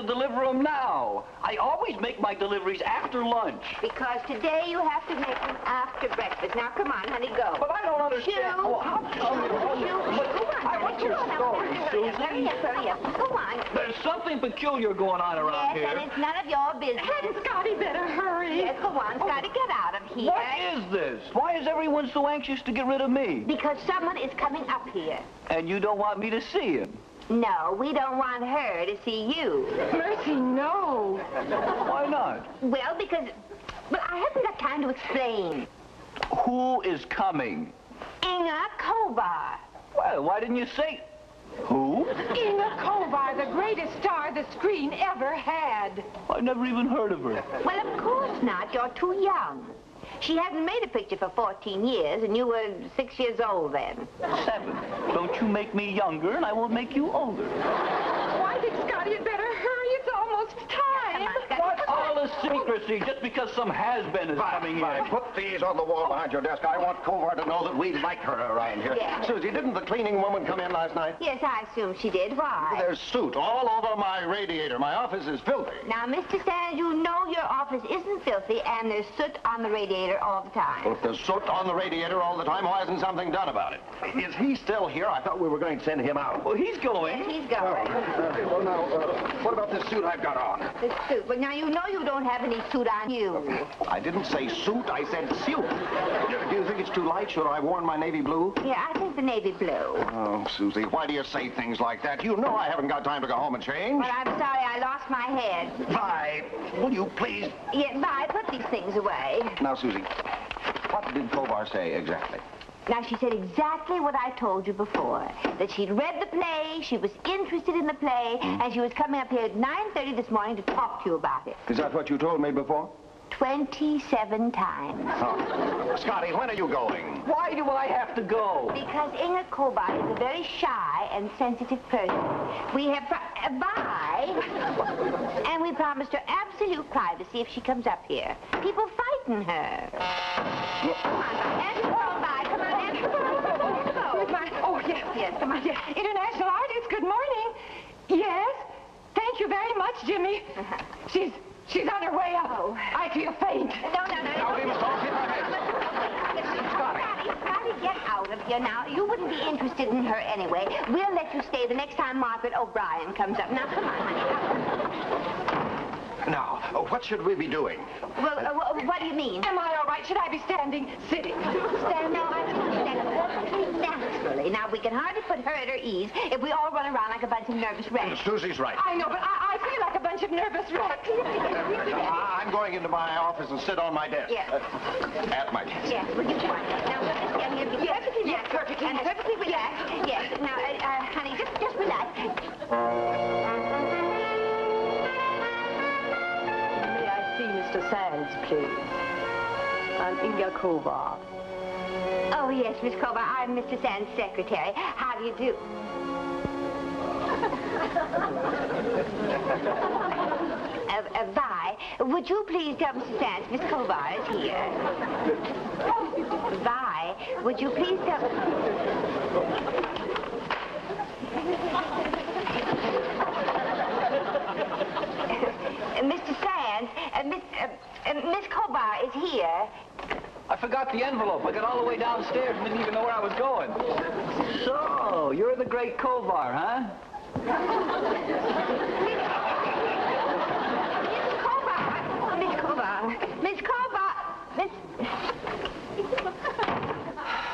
to deliver them now. I always make my deliveries after lunch. Because today you have to make them after breakfast. Now, come on, honey, go. But I don't understand. Shoo. Well, how come What's your story, Susie? Hurry up. Go on. There's something peculiar going on around here. Yes, and it's none of your business. Hadn't Scotty better hurry? Yes, go on, Scotty, get out of here. What is this? Why is everyone so anxious to get rid of me? Because someone is coming up here. And you don't want me to see him? No, we don't want her to see you. Mercy, no. Why not? Well, because... Well, I haven't got time to explain. Who is coming? Inga Kovar. Well, why didn't you say... Who? Inga Kovar, the greatest star the screen ever had. I never even heard of her. Well, of course not. You're too young. She hadn't made a picture for 14 years, and you were 6 years old then. 7. Don't you make me younger, and I will make you older. Why did Scotty had better hurry? It's almost time. What's all the secrecy just because some has-been is coming in? Put these on the wall behind your desk. I want Kovar to know that we like her around here. Yeah. Susie, didn't the cleaning woman come in last night? Yes, I assume she did. Why? There's soot all over my radiator. My office is filthy. Now, Mr. Sanders, you know your office isn't filthy, and there's soot on the radiator all the time. Well, if there's soot on the radiator all the time, why isn't something done about it? Is he still here? I thought we were going to send him out. Well, he's going. Yes, he's going. Okay, well, now, what about this suit I've got on? The suit. Well, now, you know you don't have any suit on you. I didn't say suit, I said suit. Do you think it's too light? Should I have worn my navy blue? Yeah, I think the navy blue. Oh, Susie, why do you say things like that? You know I haven't got time to go home and change. But I'm sorry, I lost my head. Vi, will you please? Yeah, bye, put these things away. Now, Susie, what did Kovar say exactly? Now, she said exactly what I told you before, that she'd read the play, she was interested in the play, and she was coming up here at 9:30 this morning to talk to you about it. Is that what you told me before? 27 times. Oh. Scotty, when are you going? Why do I have to go? Because Inga Kovar is a very shy and sensitive person. We have and we promised her absolute privacy if she comes up here. People frighten her. Come on, Nancy, bye. Come on, Nancy. Oh, yes. Yes, come on. Yes. International artist, good morning. Yes? Thank you very much, Jimmy. She's on her way up. Oh. I feel faint. Now, we must all keep our heads. Scotty, get out of here now. You wouldn't be interested in her anyway. We'll let you stay the next time Margaret O'Brien comes up. Now, come on, honey. Now, what should we be doing? Well, what do you mean? Am I all right? Should I be standing? Sitting? Stand now. I think you stand perfectly naturally. Now, we can hardly put her at her ease if we all run around like a bunch of nervous wrecks. Susie's right. I know, but I feel like a bunch of nervous wrecks. I'm going into my office and sit on my desk. Yes. At my desk. Yes, we'll get you one. Now, we'll just stand here and be perfectly natural and perfectly relaxed. Yes. Now, honey, just relax. Mr. Sands, please. I'm Inga Kovar. Oh, yes, Miss Kovar. I'm Mr. Sands' secretary. How do you do? Vi, would you please tell Mr. Sands Miss Kovar is here? Vi, would you please tell... Mr. Sands, Miss Kovar is here. I forgot the envelope. I got all the way downstairs and didn't even know where I was going. So, you're the great Kovar, huh? Miss Kovar.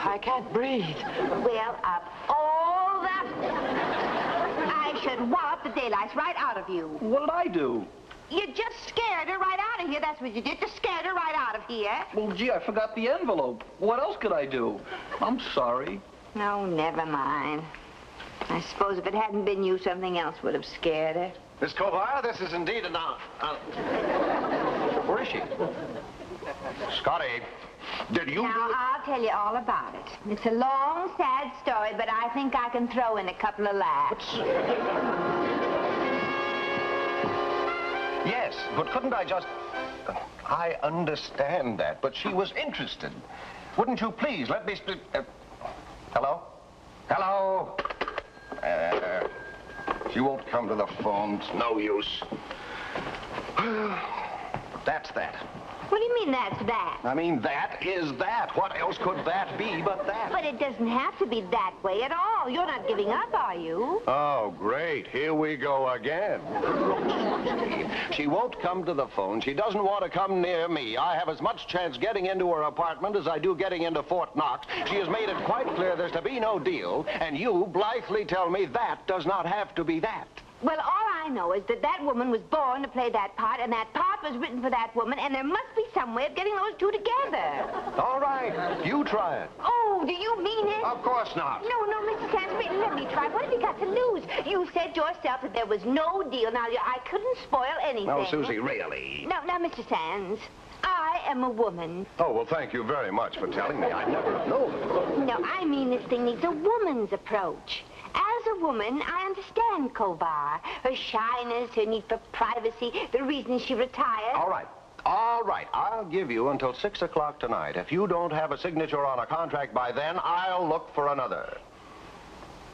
I can't breathe. Well, of all the... I should wallop the daylights right out of you. What did I do? You just scared her right out of here. That's what you did. Just scared her right out of here. Well, gee, I forgot the envelope. What else could I do? I'm sorry. No, never mind. I suppose if it hadn't been you, something else would have scared her. Miss Kovar, this is indeed an honor. Where is she? Scotty, did you... Now, I'll tell you all about it. It's a long, sad story, but I think I can throw in a couple of laughs. Yes, but couldn't I just... I understand that, but she was interested. Wouldn't you please let me hello? Hello? She won't come to the phone. It's no use. That's that. What do you mean that's that? I mean, that is that. What else could that be but that? But it doesn't have to be that way at all. You're not giving up, are you? Oh, great. Here we go again. She won't come to the phone. She doesn't want to come near me. I have as much chance getting into her apartment as I do getting into Fort Knox. She has made it quite clear there's to be no deal, and you blithely tell me that does not have to be that. Well, all I know is that that woman was born to play that part, and that part was written for that woman, and there must be some way of getting those two together. All right. You try it. Oh, do you mean it? Of course not. No, Mr. Sands, let me try. What have you got to lose? You said yourself that there was no deal. Now, I couldn't spoil anything. No, Susie, really. Now, Mr. Sands, I am a woman. Oh, well, thank you very much for telling me. I never have known. No, I mean this thing needs a woman's approach. As a woman, I understand Kovar. Her shyness, her need for privacy, the reason she retired. All right. All right. I'll give you until 6 o'clock tonight. If you don't have a signature on a contract by then, I'll look for another.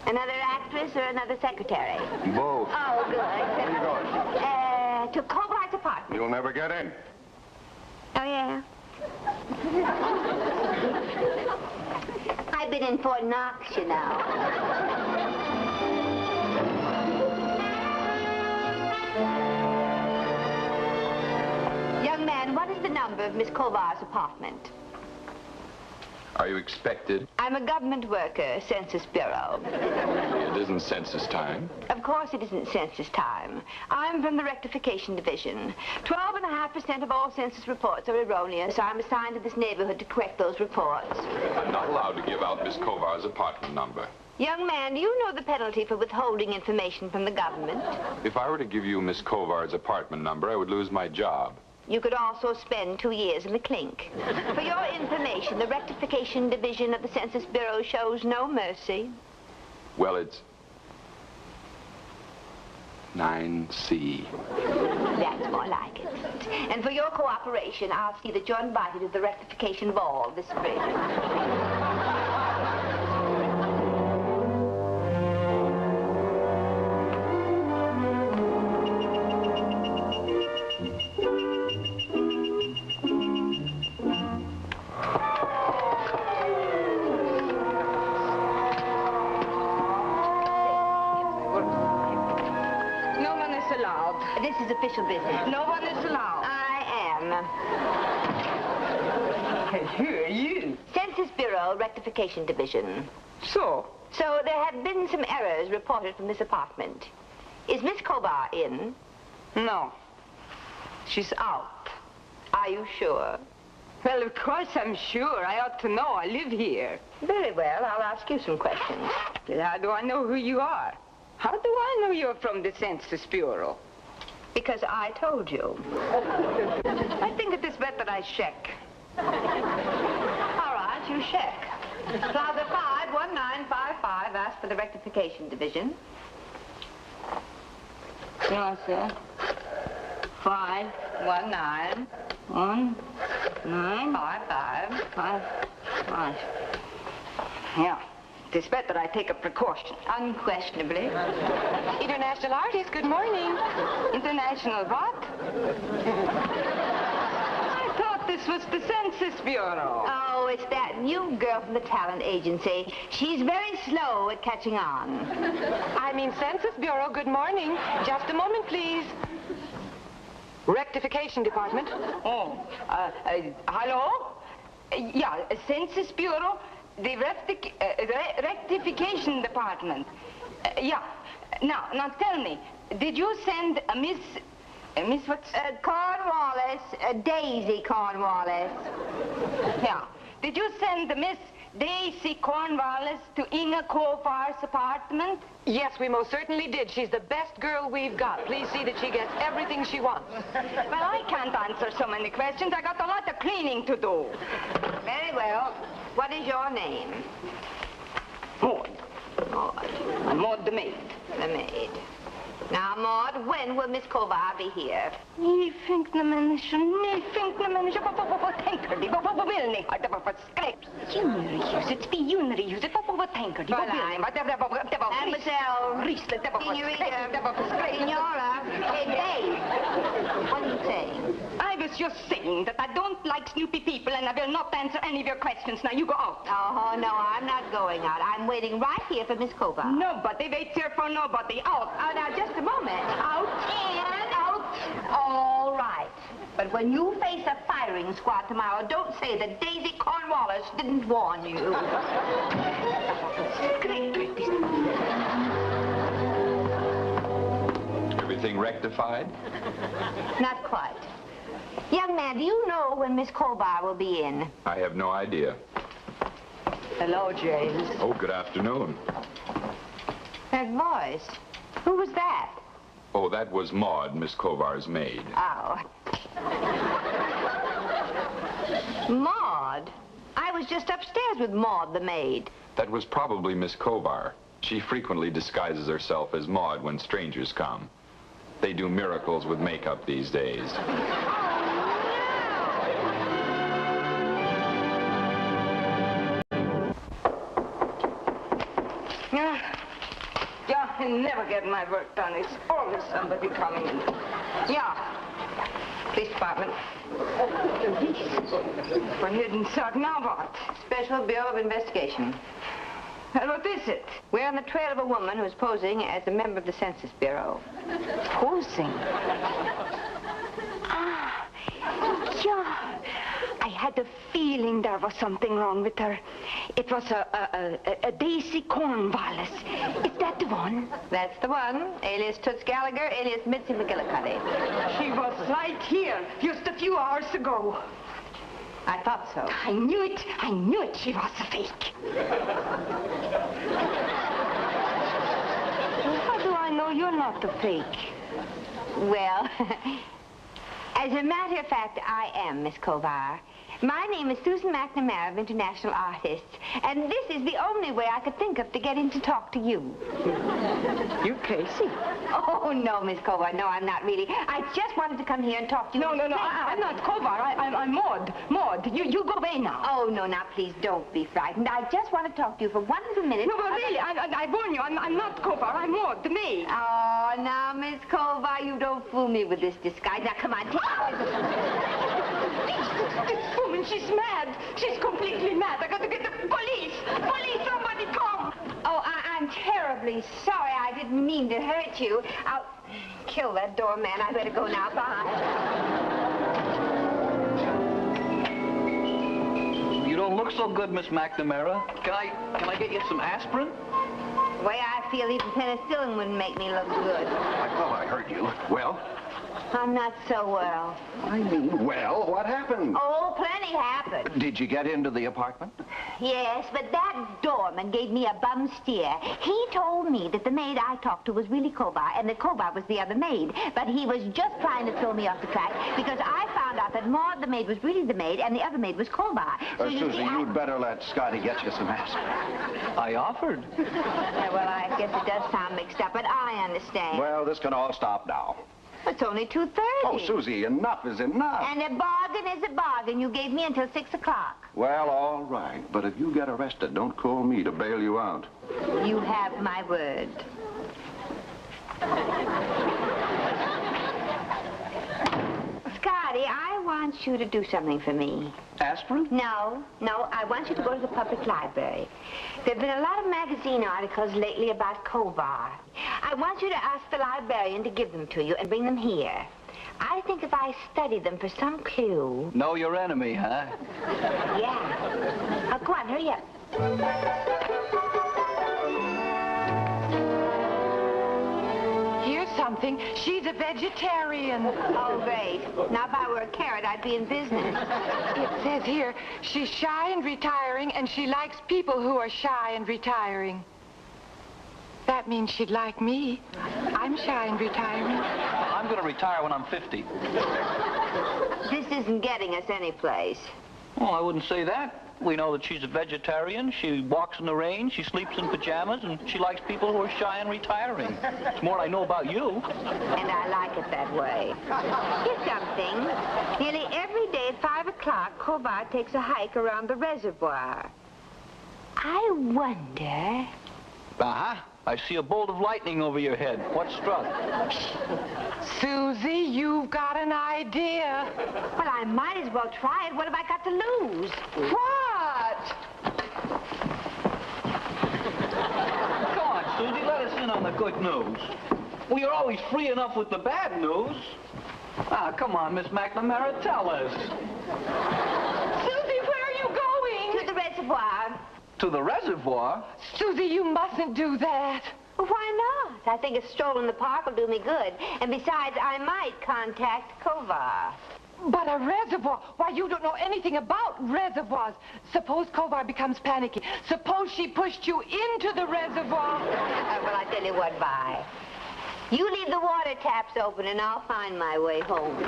Another actress or another secretary? Both. Oh, good. Where are you going? To Kovar's apartment. You'll never get in. Oh, yeah? I've been in Fort Knox, you know. Young man, what is the number of Miss Kovar's apartment? Are you expected? I'm a government worker, Census Bureau. It isn't census time. Of course it isn't census time. I'm from the Rectification Division. 12.5% of all census reports are erroneous. I'm assigned to this neighborhood to correct those reports. I'm not allowed to give out Miss Kovar's apartment number. Young man, do you know the penalty for withholding information from the government? If I were to give you Miss Kovar's apartment number, I would lose my job. You could also spend 2 years in the clink. For your information, the Rectification Division of the Census Bureau shows no mercy. Well, it's 9C. That's more like it. And for your cooperation, I'll see that you're invited to the Rectification Ball this spring. This is official business. No one is allowed. I am. Who are you? Census Bureau Rectification Division. So? So there have been some errors reported from this apartment. Is Miss Kovar in? No. She's out. Are you sure? Well, of course I'm sure. I ought to know. I live here. Very well. I'll ask you some questions. How do I know who you are? How do I know you're from the Census Bureau? Because I told you. I think it is better I check. All right, you check. Plaza 51955, ask for the Rectification Division. Yes, sir. 519 55. 5. Yeah. It is better I take a precaution. Unquestionably. International artist, good morning. International what? I thought this was the Census Bureau. Oh, it's that new girl from the talent agency. She's very slow at catching on. I mean, Census Bureau, good morning. Just a moment, please. Rectification Department. Oh, hello? Yeah, Census Bureau, the Rectification Department. Yeah. Now tell me, did you send a Miss what's... Cornwallis, Daisy Cornwallis. Yeah. Did you send the Miss Daisy Cornwallis to Inga Kovar's apartment? Yes, we most certainly did. She's the best girl we've got. Please see that she gets everything she wants. Well, I can't answer so many questions. I got a lot of cleaning to do. Very well. What is your name? Maud. Maud. Maud the maid. The maid. Now, Maud, when will Miss Kovar be here? Ni fick när människor, vad tänker de? Vad vill ni? Det var för skräp. Spioner i huset, spioner i huset. Vad tänker de? Vad vill ni? Det var rysligt, det var för skräp. Det var för skräp. Signora, hey, babe. What are you saying? I was just saying that I don't like snoopy people and I will not answer any of your questions. Now, you go out. Oh, no, I'm not going out. I'm waiting right here for Miss Kovar. Nobody waits here for nobody. Out. Oh, now, just a moment. Out and out. All right. But when you face a firing squad tomorrow, don't say that Daisy Cornwallis didn't warn you. Everything rectified? Not quite. Young man, do you know when Miss Kovar will be in? I have no idea. Hello, James. Oh, good afternoon. That voice. Who was that? Oh, that was Maud, Miss Kovar's maid. Oh. Maud? I was just upstairs with Maud, the maid. That was probably Miss Kovar. She frequently disguises herself as Maud when strangers come. They do miracles with makeup these days. Yeah, I never get my work done. It's always somebody coming in. Yeah. Police department. For hidden shot. Now what? Special Bureau of Investigation. What is it? We're on the trail of a woman who's posing as a member of the Census Bureau. Posing? Ah, yeah. I had a feeling there was something wrong with her. It was a Daisy Cornwallis. Is that the one? That's the one, alias Toots Gallagher, alias Mitzi McGillicuddy. She was right here just a few hours ago. I thought so. I knew it. I knew it. She was a fake. How do I know you're not a fake? Well, as a matter of fact, I am Miss Kovar. My name is Susan McNamara of International Artists, and this is the only way I could think of to get in to talk to you. You're crazy. Oh, no, Miss Kovar. No, I'm not really. I just wanted to come here and talk to you. No, I'm not Kovar. I'm Maud. Maud, you go away now. Oh, no, now, please don't be frightened. I just want to talk to you for 1 little minute. No, but really, I warn you, I'm not Kovar. I'm Maud, the maid. Oh, now, Miss Kovar, you don't fool me with this disguise. Now, come on, This woman, she's mad. She's completely mad. I got to get the police. Police, somebody come. Oh, I'm terribly sorry. I didn't mean to hurt you. I'll kill that doorman. I better go now. Bye. You don't look so good, Miss McNamara. Can I get you some aspirin? The way I feel, even penicillin wouldn't make me look good. I thought I heard you. Well? I'm not so well. I mean, well, what happened? Oh, plenty happened. Did you get into the apartment? Yes, but that doorman gave me a bum steer. He told me that the maid I talked to was really Kovar, and that Kovar was the other maid. But he was just trying to throw me off the track because I found out that Maud, the maid, was really the maid, and the other maid was Kovar. So Susie, you'd better let Scotty get you some aspirin. I offered. Yeah, well, I guess it does sound mixed up, but I understand. Well, this can all stop now. It's only 2:30. Oh, Susie, enough is enough. And a bargain is a bargain. You gave me until 6 o'clock. Well, all right. But if you get arrested, don't call me to bail you out. You have my word. Scotty, I want you to do something for me. Aspirin? No, I want you to go to the public library. There have been a lot of magazine articles lately about Kovar. I want you to ask the librarian to give them to you and bring them here. I think if I study them for some clue... Know your enemy, huh? Yeah. Oh, go on, hurry up. Here's something. She's a vegetarian. Oh, great. Now, if I were a carrot, I'd be in business. It says here, she's shy and retiring, and she likes people who are shy and retiring. That means she'd like me. I'm shy and retiring. I'm going to retire when I'm 50. This isn't getting us any place. Well, I wouldn't say that. We know that she's a vegetarian. She walks in the rain. She sleeps in pajamas, and she likes people who are shy and retiring. It's more I know about you. And I like it that way. Here's something. Nearly every day at 5 o'clock, Kovar takes a hike around the reservoir. I wonder... Uh-huh. I see a bolt of lightning over your head. What struck? Susie, you've got an idea. Well, I might as well try it. What have I got to lose? What? Come on, Susie, let us in on the good news. Well, you're always free enough with the bad news. Ah, come on, Miss McNamara, tell us. Susie, where are you going? To the reservoir. To the reservoir? Susie, you mustn't do that. Well, why not? I think a stroll in the park will do me good. And besides, I might contact Kovar. But a reservoir? Why, you don't know anything about reservoirs. Suppose Kovar becomes panicky. Suppose she pushed you into the reservoir. Well, I tell you what, Vi. You leave the water taps open and I'll find my way home.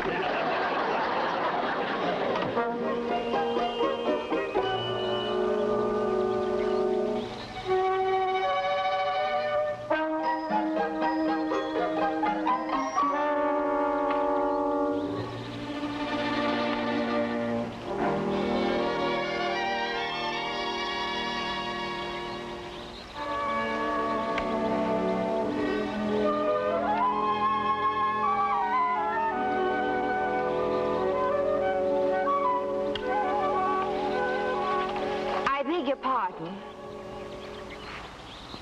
Pardon?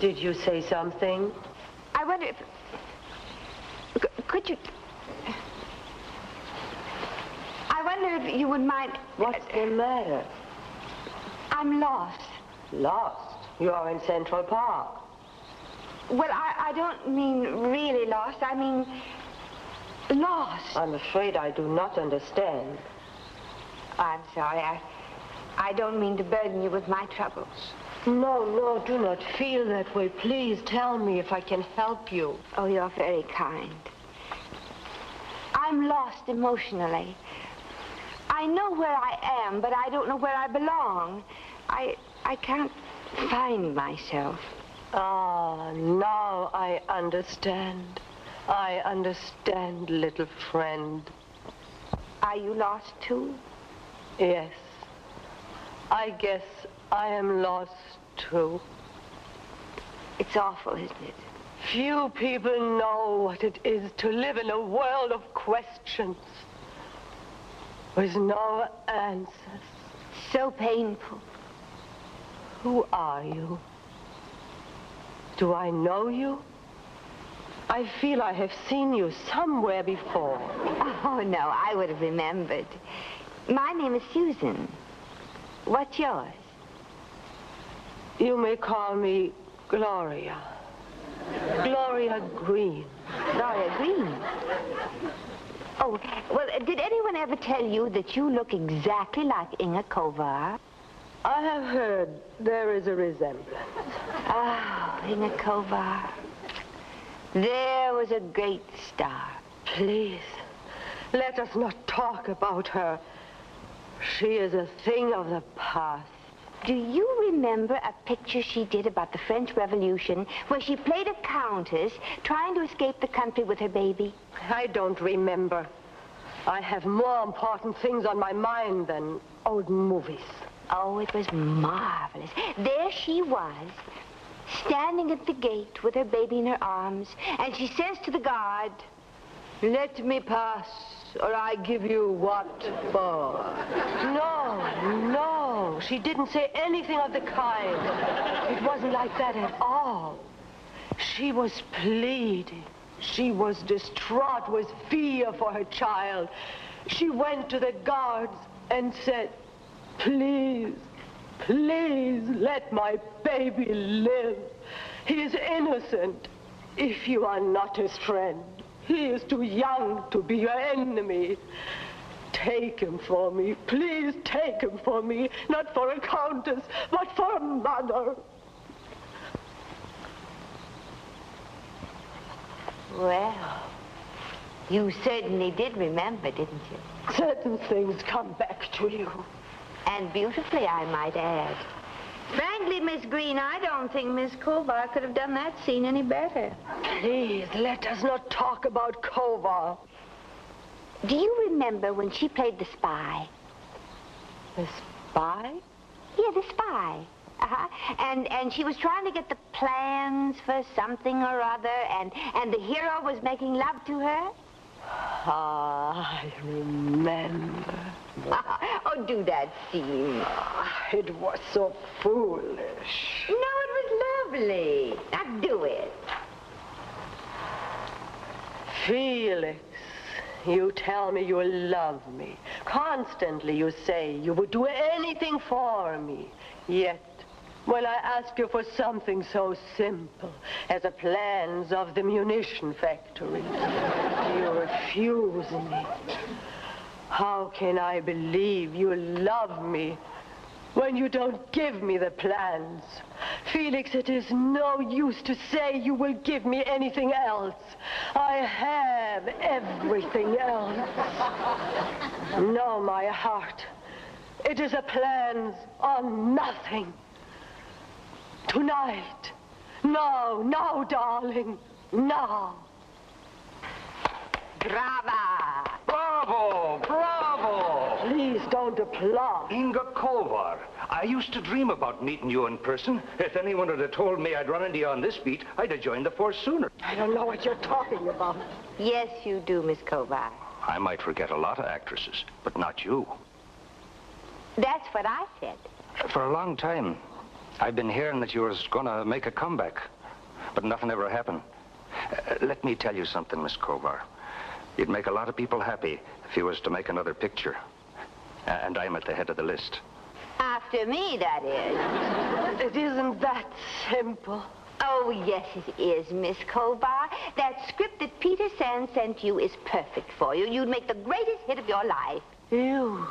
Did you say something? I wonder if... Could you... I wonder if you would mind... What's the matter? I'm lost. Lost? You're in Central Park. Well, I don't mean really lost. I mean... lost. I'm afraid I do not understand. I'm sorry. I don't mean to burden you with my troubles. No, do not feel that way. Please tell me if I can help you. Oh, you're very kind. I'm lost emotionally. I know where I am, but I don't know where I belong. I can't find myself. Ah, now I understand. I understand, little friend. Are you lost, too? Yes. I guess I am lost, too. It's awful, isn't it? Few people know what it is to live in a world of questions with no answers. So painful. Who are you? Do I know you? I feel I have seen you somewhere before. Oh, no, I would have remembered. My name is Susan. What's yours? You may call me Gloria. Gloria Green. Gloria Green? Oh, well, did anyone ever tell you that you look exactly like Inga Kovar? I have heard there is a resemblance. Oh, Inga Kovar. There was a great star. Please, let us not talk about her. She is a thing of the past. Do you remember a picture she did about the French Revolution where she played a countess trying to escape the country with her baby? I don't remember. I have more important things on my mind than old movies. Oh, it was marvelous. There she was, standing at the gate with her baby in her arms, and she says to the guard, "Let me pass, or I give you what for?" No, she didn't say anything of the kind. It wasn't like that at all. She was pleading. She was distraught with fear for her child. She went to the guards and said, "Please, please let my baby live. He is innocent. If you are not his friend, he is too young to be your enemy. Take him for me. Please take him for me. Not for a countess, but for a mother." Well, you certainly did remember, didn't you? Certain things come back to you. And beautifully, I might add. Frankly, Miss Green, I don't think Miss Kovar could have done that scene any better. Please, let us not talk about Kovar. Do you remember when she played the spy? The spy? Yeah, the spy. And she was trying to get the plans for something or other, and the hero was making love to her? Ah, I remember. Oh, do that scene. It was so foolish. No, it was lovely. Now do it. Felix, you tell me you love me. Constantly you say you would do anything for me. Yet, when I ask you for something so simple as the plans of the munition factory, you refuse me. How can I believe you love me when you don't give me the plans? Felix, it is no use to say you will give me anything else. I have everything else. No, my heart, it is a plans on nothing. Tonight. Now, darling. Now. Brava! Bravo! Bravo! Please don't applaud. Inga Kovar, I used to dream about meeting you in person. If anyone had told me I'd run into you on this beat, I'd have joined the force sooner. I don't know what you're talking about. Yes, you do, Miss Kovar. I might forget a lot of actresses, but not you. That's what I said. For a long time, I've been hearing that you was going to make a comeback, but nothing ever happened. Let me tell you something, Miss Kovar. You'd make a lot of people happy if you was to make another picture. And I'm at the head of the list. After me, that is. It isn't that simple. Oh, yes, it is, Miss Kovar. That script that Peter Sand sent you is perfect for you. You'd make the greatest hit of your life. You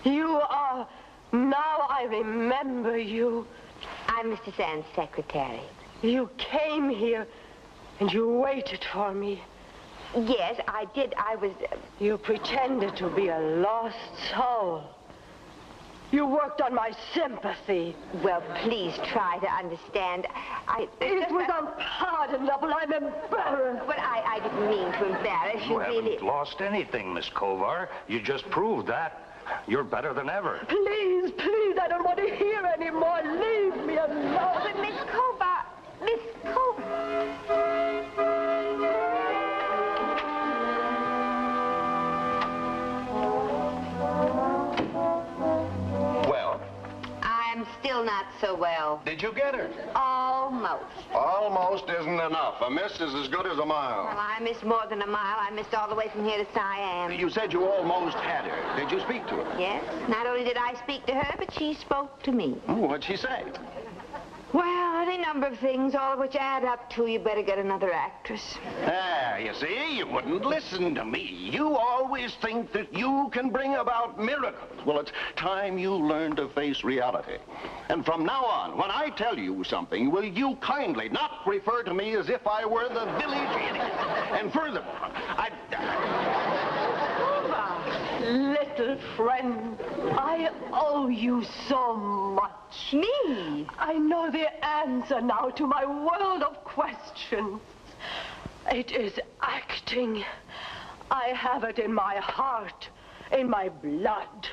are... Now I remember you. I'm Mr. Sand's secretary. You came here and you waited for me. Yes, I did. I was... You pretended to be a lost soul. You worked on my sympathy. Well, please try to understand. It was unpardonable. I'm embarrassed. But I didn't mean to embarrass you, really. You haven't lost anything, Miss Kovar. You just proved that. You're better than ever. Please, I don't want to hear anymore. Leave me alone. But Miss Kovar, Miss Kovar... Still not so well. Did you get her? Almost. Almost isn't enough. A miss is as good as a mile. Well, I missed more than a mile. I missed all the way from here to Siam. You said you almost had her. Did you speak to her? Yes. Not only did I speak to her, but she spoke to me. Oh, what'd she say? Well, any number of things, all of which add up to you better get another actress. Ah, you see, you wouldn't listen to me. You always think that you can bring about miracles. Well, it's time you learn to face reality. And from now on, when I tell you something, will you kindly not refer to me as if I were the village idiot? And furthermore, Little friend, I owe you so much. Me? I know the answer now to my world of questions. It is acting. I have it in my heart, in my blood.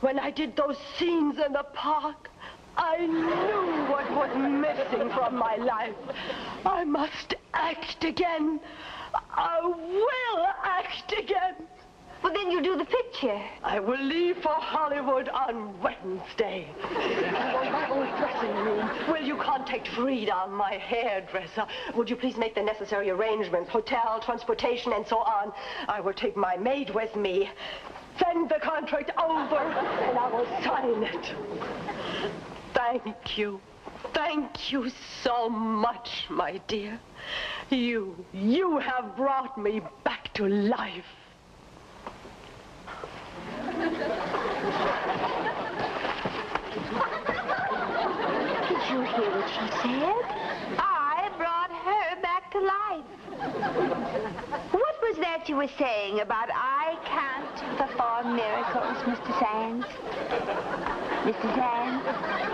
When I did those scenes in the park, I knew what was missing from my life. I must act again. I will act again. Well, then you do the picture. I will leave for Hollywood on Wednesday. I want my own dressing room. Will you contact Frida, my hairdresser? Would you please make the necessary arrangements, hotel, transportation, and so on? I will take my maid with me. Send the contract over, and I will sign it. Thank you. Thank you so much, my dear. You have brought me back to life. Did you hear what she said? I brought her back to life. What was that that you were saying about I can't perform miracles, Mr. Sands? Mr. Sands?